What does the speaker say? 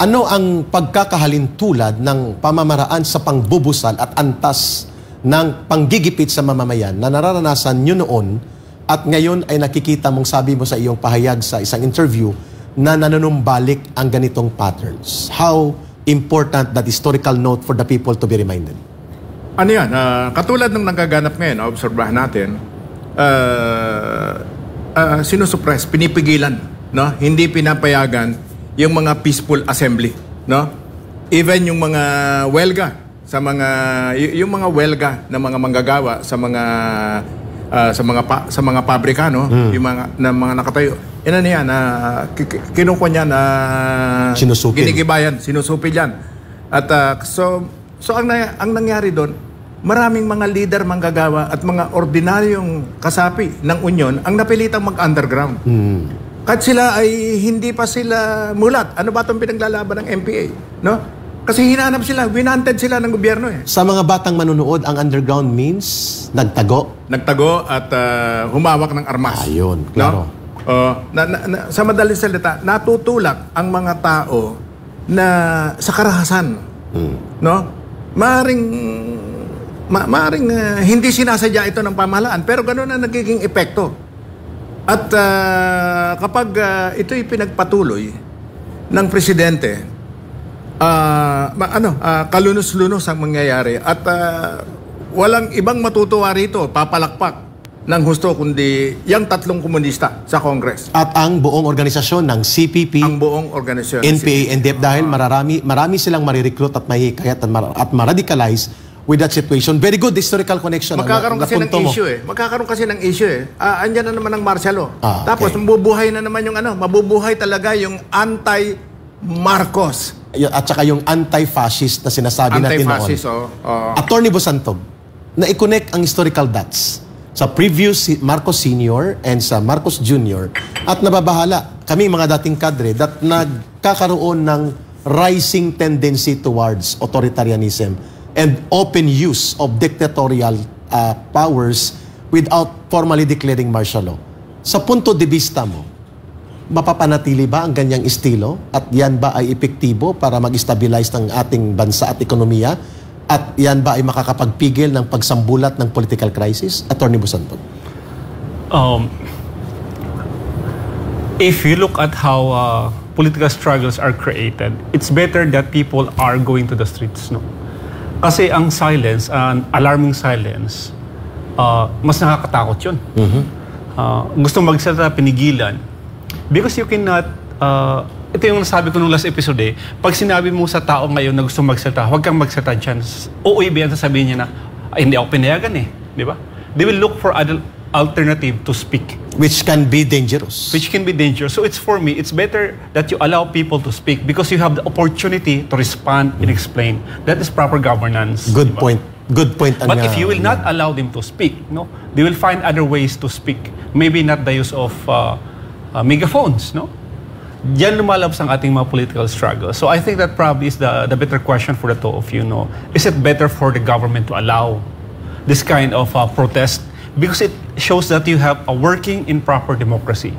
Ano ang pagkakahalintulad ng pamamaraan sa pangbubusal at antas ng panggigipit sa mamamayan na nararanasan nyo noon at ngayon ay nakikita mong sabi mo sa iyong pahayag sa isang interview na nanunumbalik ang ganitong patterns? How important that historical note for the people to be reminded? Ano yan? Katulad ng nagaganap ngayon, obserbahan natin, sinusuppress, pinipigilan, no? Hindi pinapayagan yung mga peaceful assembly, no? Even yung mga welga sa welga ng mga manggagawa sa mga pabrika, no? Yung mga nakatayo. Ano yan, kinukuha niya na ginigibayan, sinusupil yan. At so ang nangyari doon, maraming mga leader manggagawa at mga ordinaryong kasapi ng Union ang napilitang mag-underground. Kahit sila ay hindi pa sila mulat. Ano ba itong pinaglalaban ng MPA? No? Kasi hinanap sila, winanted sila ng gobyerno eh. Sa mga batang manunood, ang underground means nagtago? Nagtago at humawak ng armas. Ayun, klaro. No? Sa madaling salita, natutulak ang mga tao na sa karahasan. No? Maaring hindi sinasadya ito ng pamahalaan, pero gano'n na nagiging epekto. At kapag ito'y pinagpatuloy ng presidente, kalunos-lunos ang mangyayari at walang ibang matutuwa rito, papalakpak ng husto kundi yung tatlong komunista sa Congress. At ang buong organisasyon ng CPP, ang buong organisasyon NPA, NDF, dahil marami silang marirecruit at mahihikayat at maradicalize with that situation. Very good historical connection. Magkakaroon kasi ng issue eh. Magkakaroon kasi ng issue eh. Andyan na naman ang martial law. Tapos mabubuhay na naman yung mabubuhay talaga yung anti-Marcos. At saka yung anti-fascist na sinasabi natin noon. Attorney Bosantog, na-connect ang historical dots sa previous Marcos Sr. and sa Marcos Jr. At nababahala kami mga dating kadre that nagkakaroon ng rising tendency towards authoritarianism and open use of dictatorial powers without formally declaring martial law. Sa punto de vista mo, mapapanatili ba ang ganyang estilo? At yan ba ay epektibo para mag-stabilize ng ating bansa at ekonomiya? At yan ba ay makakapagpigil ng pagsambulat ng political crisis? Attorney Bosantog. If you look at how political struggles are created, it's better that people are going to the streets, no? Kasi ang silence, an alarming silence, mas nakakatakot yun. Gusto magsalita, pinigilan. Because you cannot, ito yung nasabi ko nung last episode eh, pag sinabi mo sa tao ngayon na gusto magsalita, huwag kang magsalita dyan. Uuwi ba yan, sasabihin niya na, hindi ako pinayagan eh. Di ba? They will look for other alternative to speak. Which can be dangerous. Which can be dangerous. So it's for me, it's better that you allow people to speak because you have the opportunity to respond and explain. That is proper governance. Good point. Good point. But if you will not allow them to speak, no, they will find other ways to speak. Maybe not the use of megaphones, no? Diyan lumalabas ang ating mga political struggle. So I think that probably is the better question for the two of you, no? Is it better for the government to allow this kind of protest? Because it shows that you have a working in proper democracy.